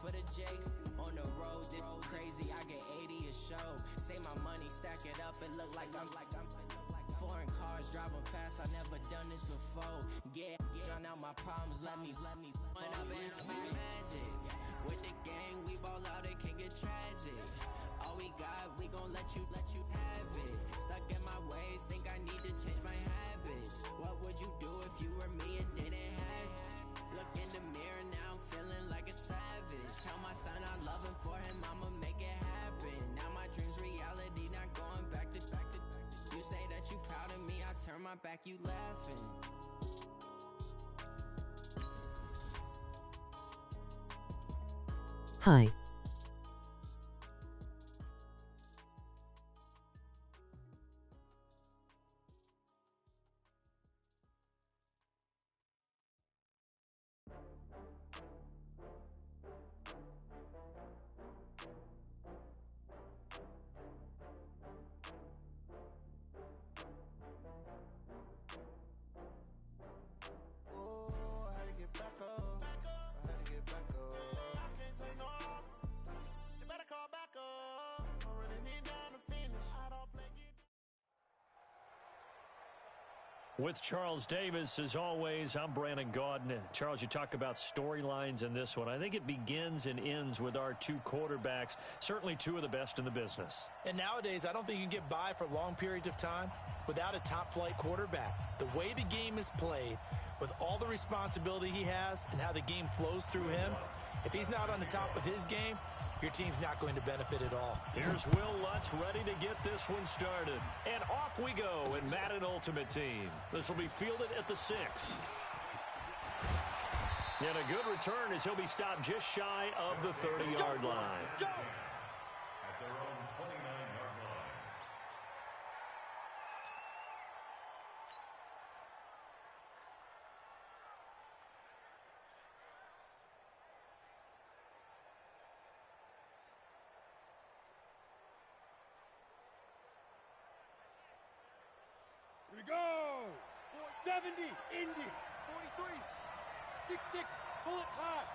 for the Jakes. On the road, this crazy, I get 80 a show. Say my money, stack it up, it look like I'm foreign cars, driving fast, I never done this before. Yeah, drown out my problems, let me When up in a mix magic. With the gang, we ball out, it can get tragic. All we got, we gon' let you have it. Stuck in my ways, think I need to change my habits. What would you do if you were me and didn't have it? Look in the mirror, now I'm feeling like a savage. Tell my son I love him, for him I'ma make it happen. Now my dream's reality, not going back to. You say that you proud of me, I turn my back, you laughing. Hi. With Charles Davis, as always, I'm Brandon Gaudin. Charles, you talk about storylines in this one. I think it begins and ends with our two quarterbacks, certainly two of the best in the business. And nowadays, I don't think you can get by for long periods of time without a top-flight quarterback. The way the game is played, with all the responsibility he has and how the game flows through him, if he's not on the top of his game, your team's not going to benefit at all. Here's Will Lutz ready to get this one started. And off we go in Madden Ultimate Team. This will be fielded at the 6. And a good return as he'll be stopped just shy of the 30-yard line. At their own 29-yard line. Here we go! 70, Indy, 43, 6-6, pull it high.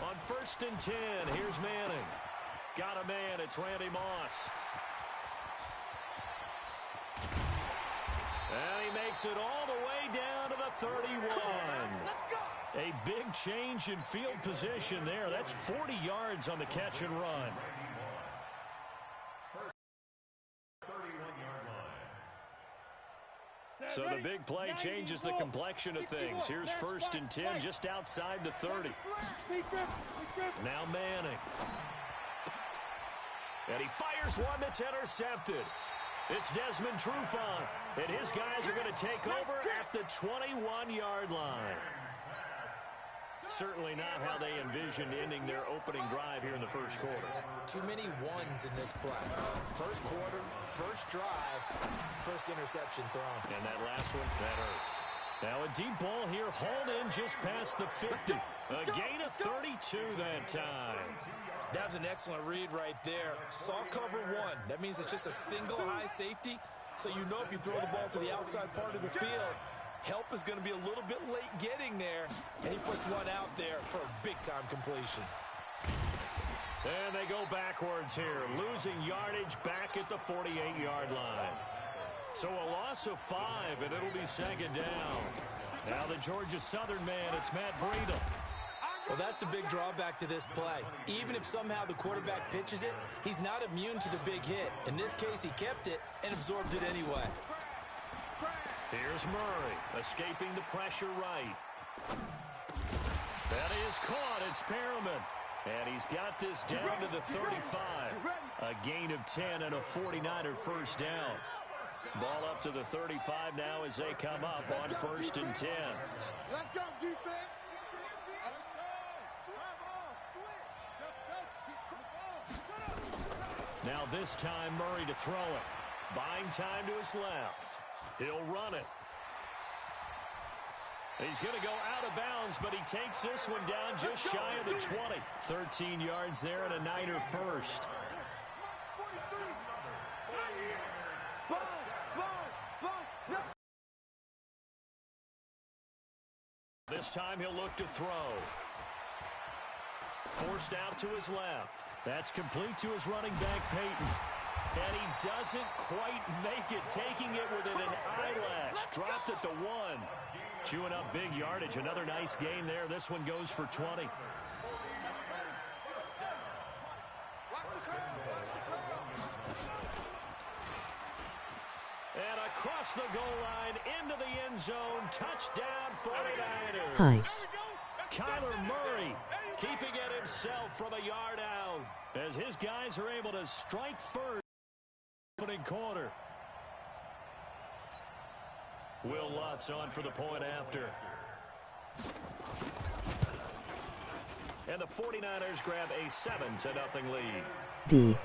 On 1st and 10, here's Manning. Got a man, it's Randy Moss. And he makes it all the way down to the 31. A big change in field position there. That's 40 yards on the catch and run. So the big play changes the complexion of things. Here's 1st and 10 just outside the 30. Now Manning. And he fires one that's intercepted. It's Desmond Trufant. And his guys are going to take over at the 21-yard line. Certainly not how they envisioned ending their opening drive here in the first quarter. Too many ones in this play. First quarter, first drive, first interception thrown. And that last one, that hurts. Now a deep ball here, hauled in just past the 50. A gain of 32 that time. That was an excellent read right there. Saw cover one. That means it's just a single high safety. So you know if you throw the ball to the outside part of the field, help is going to be a little bit late getting there, and he puts one out there for a big-time completion. And they go backwards here, losing yardage back at the 48-yard line. So a loss of 5, and it'll be 2nd down. Now the Georgia Southern man, it's Matt Breida. Well, that's the big drawback to this play. Even if somehow the quarterback pitches it, he's not immune to the big hit. In this case, he kept it and absorbed it anyway. Here's Murray, escaping the pressure right. That is caught. It's Perriman. And he's got this down to the 35. A gain of 10 and a 49er first down. Ball up to the 35 now as they come up on 1st and 10. Let's go, defense. Now this time Murray to throw it. Buying time to his left. He'll run it. He's going to go out of bounds, but he takes this one down just shy of the 20. 13 yards there and a Niner first. This time he'll look to throw. Forced out to his left. That's complete to his running back, Peyton. And he doesn't quite make it, taking it within an eyelash. Dropped at the 1. Chewing up big yardage. Another nice gain there. This one goes for 20. And across the goal line, into the end zone, touchdown 49ers. Hi. Kyler Murray keeping it himself from a yard out as his guys are able to strike first. Opening quarter. Will Lutz on for the point after. And the 49ers grab a 7-0 lead. D.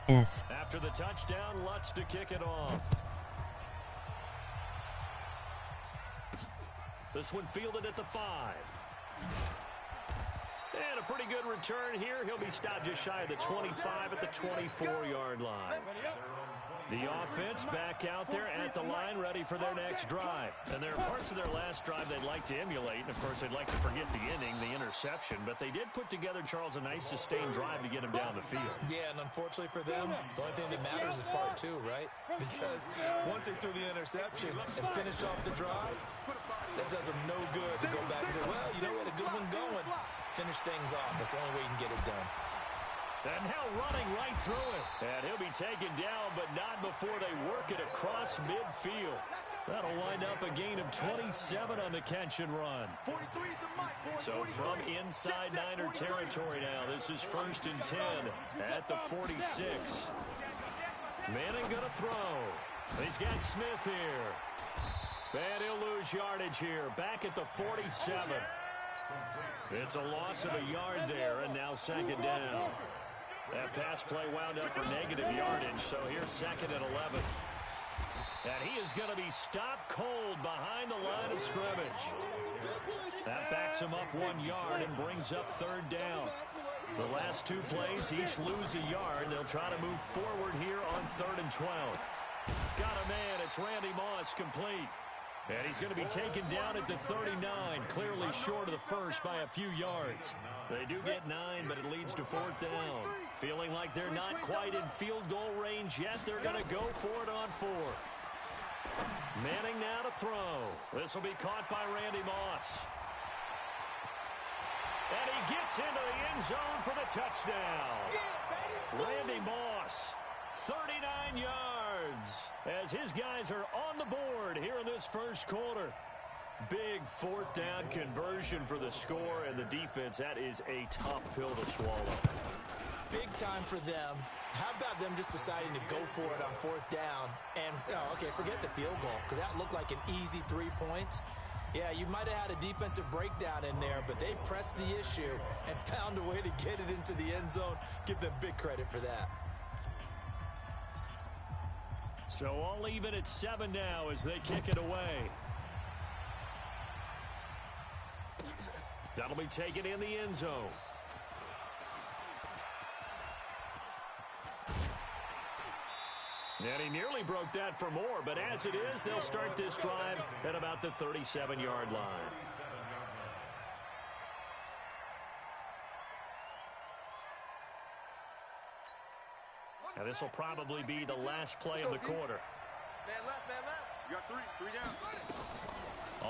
S. After the touchdown, Lutz to kick it off. This one fielded at the 5. And a pretty good return here. He'll be stopped just shy of the 25 at the 24-yard line. The offense back out there at the line, ready for their next drive. And there are parts of their last drive they'd like to emulate. And, of course, they'd like to forget the inning, the interception. But they did put together, Charles, a nice sustained drive to get him down the field. Yeah, and unfortunately for them, the only thing that matters is part 2, right? Because once they threw the interception and finished off the drive, that does them no good to go back and say, well, you know, we had a good one going. Finish things off. That's the only way you can get it done. And now running right through it. And he'll be taken down, but not before they work it across midfield. That'll wind up a gain of 27 on the catch and run. So from inside Niner territory now, this is 1st and 10 at the 46. Manning gonna throw. He's got Smith here. And he'll lose yardage here. Back at the 47. It's a loss of a yard there, and now 2nd down. That pass play wound up for negative yardage, so here's 2nd and 11. And he is going to be stopped cold behind the line of scrimmage. That backs him up 1 yard and brings up 3rd down. The last 2 plays each lose a yard. They'll try to move forward here on 3rd and 12. Got a man. It's Randy Moss, complete. And he's going to be taken down at the 39, clearly short of the first by a few yards. They do get 9, but it leads to 4th down. Feeling like they're not quite in field goal range yet, they're going to go for it on 4. Manning now to throw. This will be caught by Randy Moss. And he gets into the end zone for the touchdown. Randy Moss, 39 yards, as his guys are on the board here in this first quarter. Big 4th down conversion for the score, and the defense, that is a tough pill to swallow. Big time for them. How about them just deciding to go for it on 4th down? And, okay, forget the field goal, because that looked like an easy 3 points. Yeah, you might have had a defensive breakdown in there, but they pressed the issue and found a way to get it into the end zone. Give them big credit for that. So all even at 7 now as they kick it away. That'll be taken in the end zone. And he nearly broke that for more, but as it is, they'll start this drive at about the 37-yard line. Now this will probably be the last play of the quarter. Man left, man left. You got 3 down.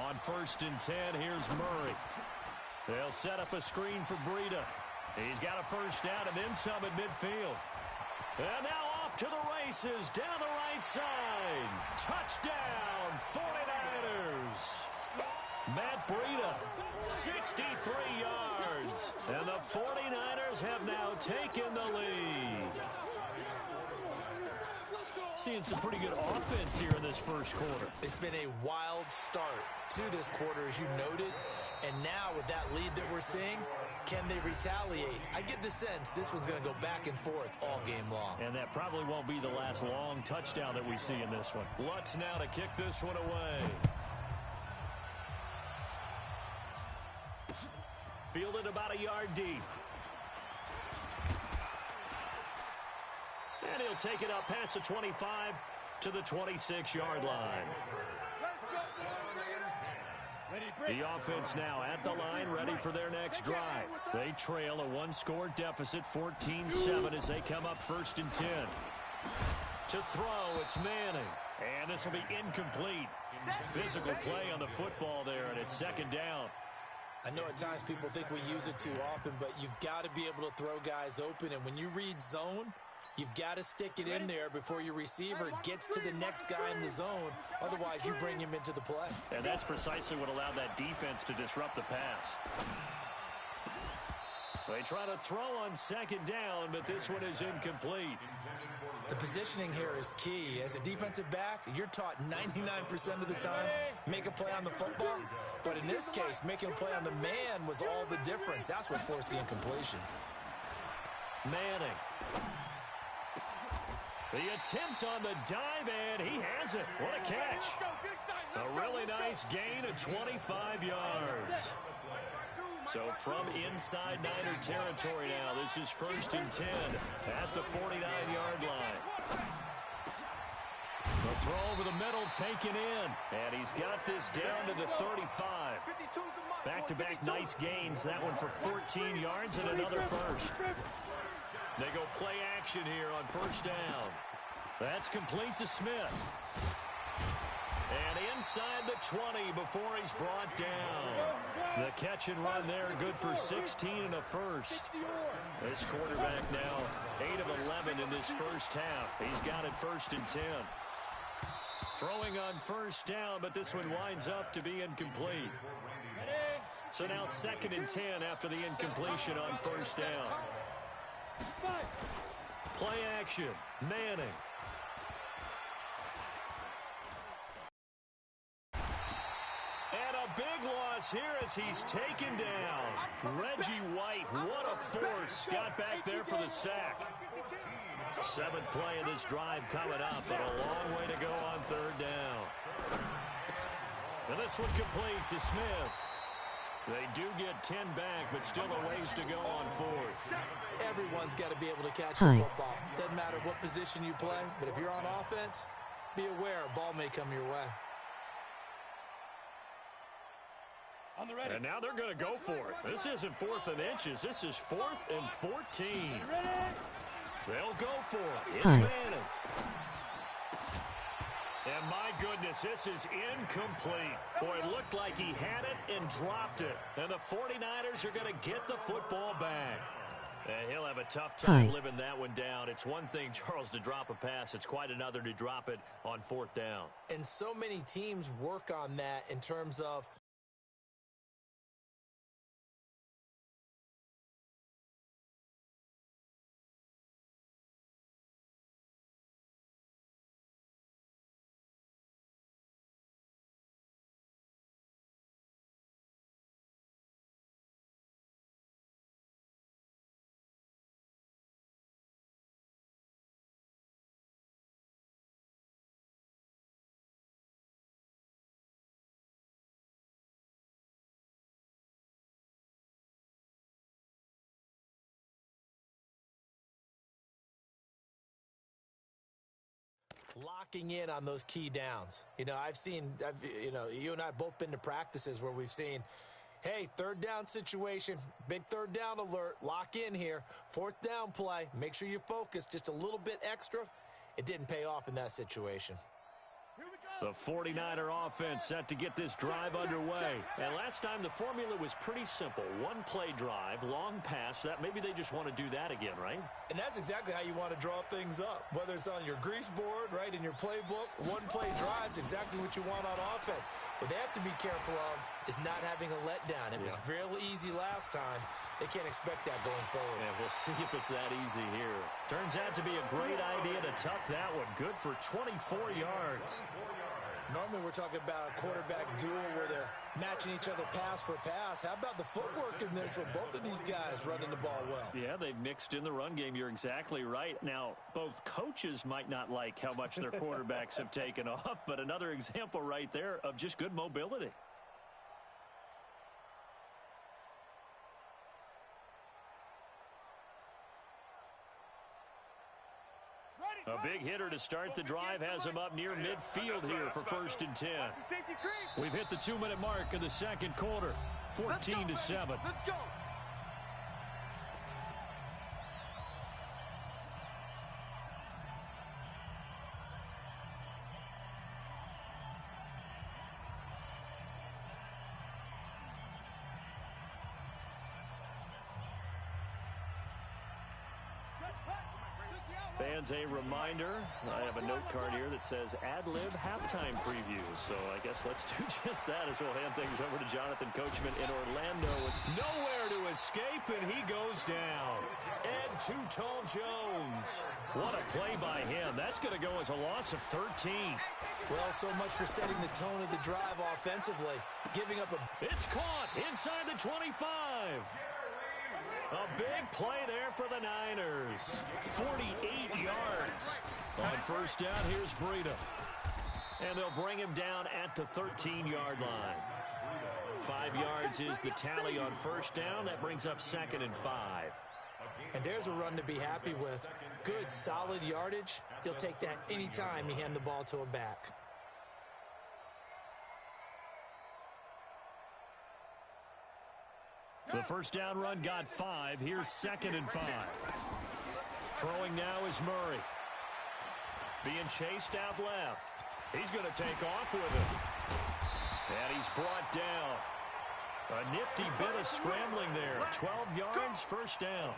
On 1st and 10, here's Murray. They'll set up a screen for Breida. He's got a 1st down and then some at midfield. And now off to the races down the right side. Touchdown, 49ers. Matt Breida, 63 yards. And the 49ers have now taken the lead. Seeing some pretty good offense here in this first quarter. It's been a wild start to this quarter, as you noted. And now with that lead that we're seeing, can they retaliate? I get the sense this one's going to go back and forth all game long. And that probably won't be the last long touchdown that we see in this one. Lutz now to kick this one away. Fielded about a yard deep. And he'll take it up past the 25 to the 26-yard line. The offense now at the line, ready for their next drive. They trail a one-score deficit, 14-7, as they come up 1st and 10. To throw, it's Manning. And this will be incomplete. Physical play on the football there, and it's 2nd down. I know at times people think we use it too often, but you've got to be able to throw guys open. And when you read zone, you've got to stick it in there before your receiver gets to the next guy in the zone. Otherwise, you bring him into the play. And that's precisely what allowed that defense to disrupt the pass. They try to throw on 2nd down, but this one is incomplete. The positioning here is key. As a defensive back, you're taught 99% of the time, make a play on the football. But in this case, making a play on the man was all the difference. That's what forced the incompletion. Manning. The attempt on the dive, and he has it. What a catch. A really nice gain of 25 yards. So from inside Niner territory now, this is 1st and 10 at the 49-yard line. The throw over the middle taken in, and he's got this down to the 35. Back-to-back nice gains, that one for 14 yards and another first. They go play action here on 1st down. That's complete to Smith. And inside the 20 before he's brought down. The catch and run there, good for 16 and a first. This quarterback now 8 of 11 in this first half. He's got it 1st and 10. Throwing on 1st down, but this one winds up to be incomplete. So now 2nd and 10 after the incompletion on 1st down. Play action, Manning. Big loss here as he's taken down. Reggie White, what a force. Got back there for the sack. 7th play of this drive coming up, but a long way to go on 3rd down. And this one complete to Smith. They do get 10 back, but still a ways to go on 4th. Everyone's got to be able to catch the football. Doesn't matter what position you play, but if you're on offense, be aware a ball may come your way. And now they're going to go for it. This isn't 4th and inches. This is 4th and 14. They'll go for it. It's Manning. And my goodness, this is incomplete. Boy, it looked like he had it and dropped it. And the 49ers are going to get the football back. And he'll have a tough time living that one down. It's one thing, Charles, to drop a pass. It's quite another to drop it on 4th down. And so many teams work on that in terms of locking in on those key downs. You know, you and I have both been to practices where we've seen, hey, 3rd down situation, big 3rd down alert, lock in here, 4th down play, make sure you focus just a little bit extra. It didn't pay off in that situation. The 49er offense set to get this drive underway. And last time the formula was pretty simple. One play drive, long pass. That maybe they just want to do that again, right? And that's exactly how you want to draw things up. Whether it's on your grease board, right, in your playbook, one play drive's exactly what you want on offense. What they have to be careful of is not having a letdown. It was real easy last time. They can't expect that going forward. And we'll see if it's that easy here. Turns out to be a great idea to tuck that one. Good for 24 yards. Normally we're talking about a quarterback duel where they're matching each other pass for pass. How about the footwork in this from both of these guys running the ball well? Yeah, they've mixed in the run game. You're exactly right. Now, both coaches might not like how much their quarterbacks have taken off, but another example right there of just good mobility. A big hitter to start the drive has him up near midfield here for 1st and 10. We've hit the 2-minute mark of the second quarter, 14-7. Let's go. Fans, a reminder, I have a note card here that says ad-lib halftime preview. So I guess let's do just that as we'll hand things over to Jonathan Coachman in Orlando. With nowhere to escape, and he goes down. Ed Too Tall Jones. What a play by him. That's going to go as a loss of 13. Well, so much for setting the tone of the drive offensively. Giving up a... It's caught inside the 25. A big play there for the Niners. 48 yards. On 1st down, here's Breida. And they'll bring him down at the 13-yard line. 5 yards is the tally on 1st down. That brings up 2nd and 5. And there's a run to be happy with. Good, solid yardage. He'll take that anytime you hand the ball to a back. The 1st down run got 5. Here's 2nd and 5. Throwing now is Murray. Being chased out left. He's going to take off with it. And he's brought down. A nifty bit of scrambling there. 12 yards, 1st down.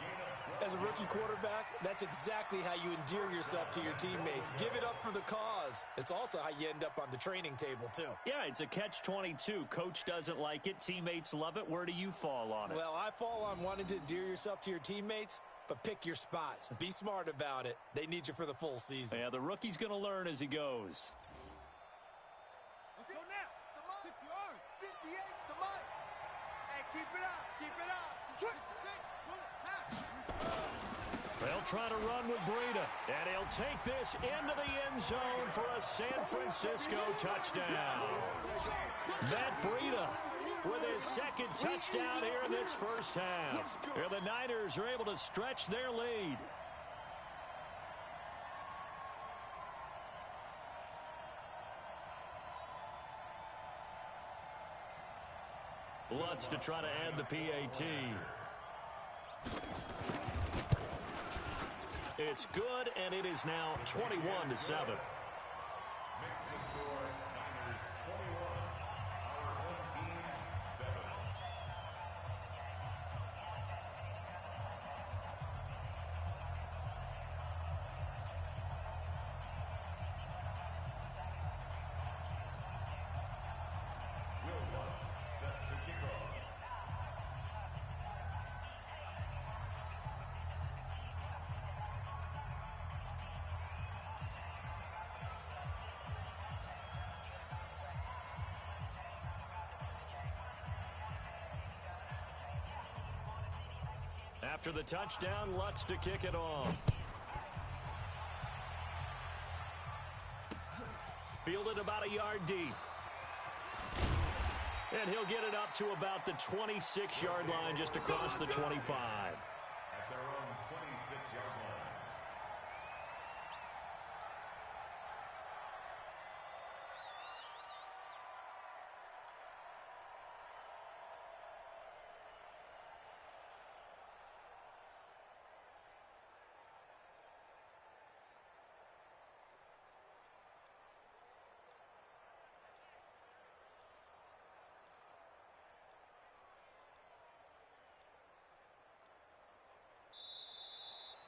As a rookie quarterback, that's exactly how you endear yourself to your teammates. Give it up for the cause. It's also how you end up on the training table, too. Yeah, it's a catch-22. Coach doesn't like it. Teammates love it. Where do you fall on it? Well, I fall on wanting to endear yourself to your teammates, but pick your spots. Be smart about it. They need you for the full season. Yeah, the rookie's going to learn as he goes. Let's go now. 60, 58, the mic. Hey, keep it up. Keep it up. 66, pull it, pass. They'll try to run with Breida, and he'll take this into the end zone for a San Francisco touchdown. Matt Breida with his 2nd touchdown here in this 1st half. Here the Niners are able to stretch their lead. Lutz to try to add the PAT. It's good, and it is now 21-7. After the touchdown, Lutz to kick it off. Fielded about a yard deep. And he'll get it up to about the 26-yard line, just across the 25. At their own 26-yard line.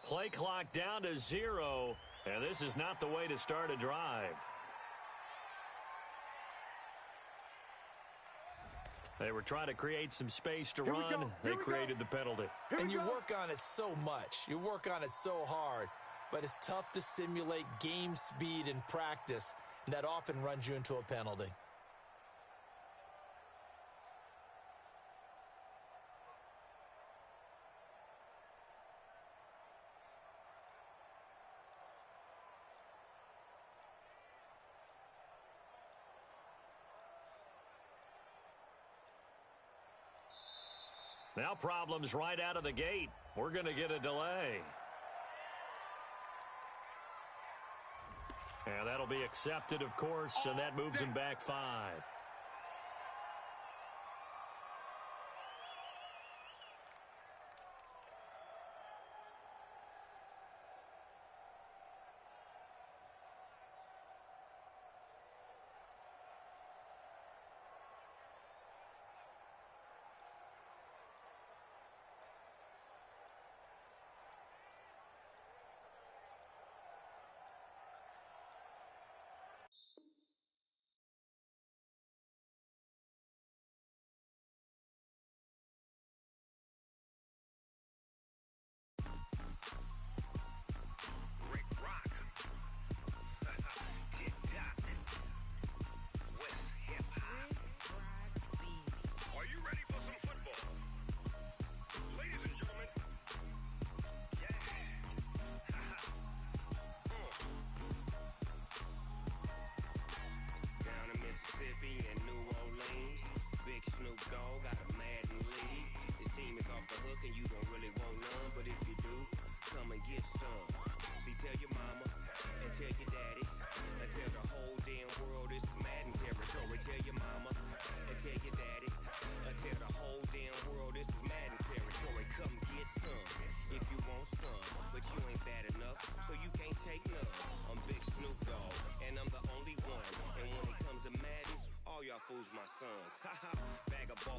Play clock down to 0, and this is not the way to start a drive. They were trying to create some space to run. They created the penalty. And you work on it so much. You work on it so hard. But it's tough to simulate game speed in practice, and that often runs you into a penalty. Now problems right out of the gate. We're going to get a delay. And that'll be accepted, of course, and that moves him back 5.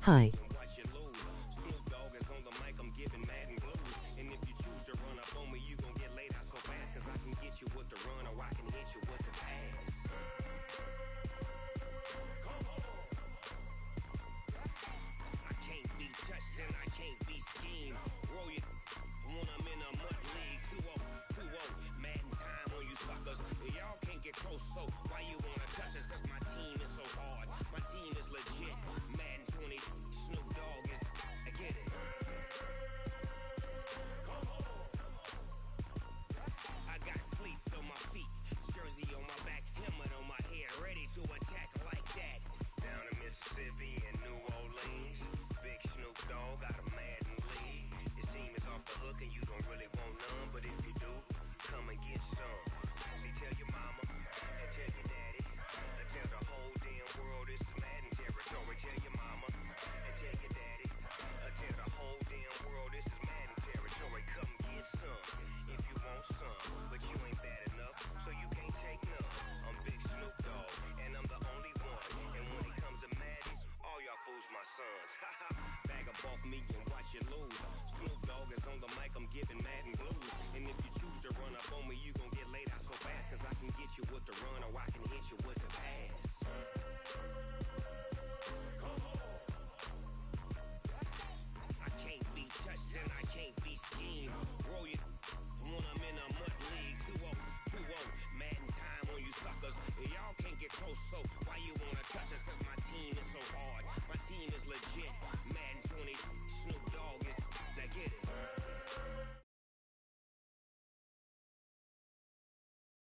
Hi. Snoop Dogg is on the mic, I'm giving Madden blues. And if you choose to run up on me, you gon' get laid out so fast. Cause I can get you with the run or I can hit you with the pass. I can't be touched and I can't be schemed. Roll it when I'm in a mud league. 2-0, 2-0, Madden time on you suckers. Y'all can't get close, so why you wanna touch us? Cause my team is so hard, my team is legit. Madden 20, Snoop Dogg is, I get it. I got cleats on my feet, jersey on my back, helmet on my head, ready to attack like that. Down in Mississippi and New Orleans, big Snoop Dogg got a Madden league. His team is off the hook and you don't really want none, but if you do, come and get some. See, tell your mama and tell your daddy, and tell the whole damn world this is Madden territory. Tell your mama and tell your daddy, and tell the whole damn world this is Madden territory. Come get some if you want some, but you ain't bad enough, so you can't take none. I'm big Snoop Dogg, and I'm the only one. And when it comes to Madden, all y'all fools my sons. Bag up off me and watch you lose. Snoop Dogg is on the mic, I'm giving Madden blues. And if you choose to run up on me, you gon' get laid out so fast. Cause I can get you with the run or I can hit you with the pass. I can't be touched and I can't be schemed. Roll it when I'm in a mud league. 2-0, 2-0, Madden time on you suckers. Y'all can't get close, so why you wanna touch us? Cause my team is so hard, my team is legit. Madden 20, Snoop Dogg is, now get it.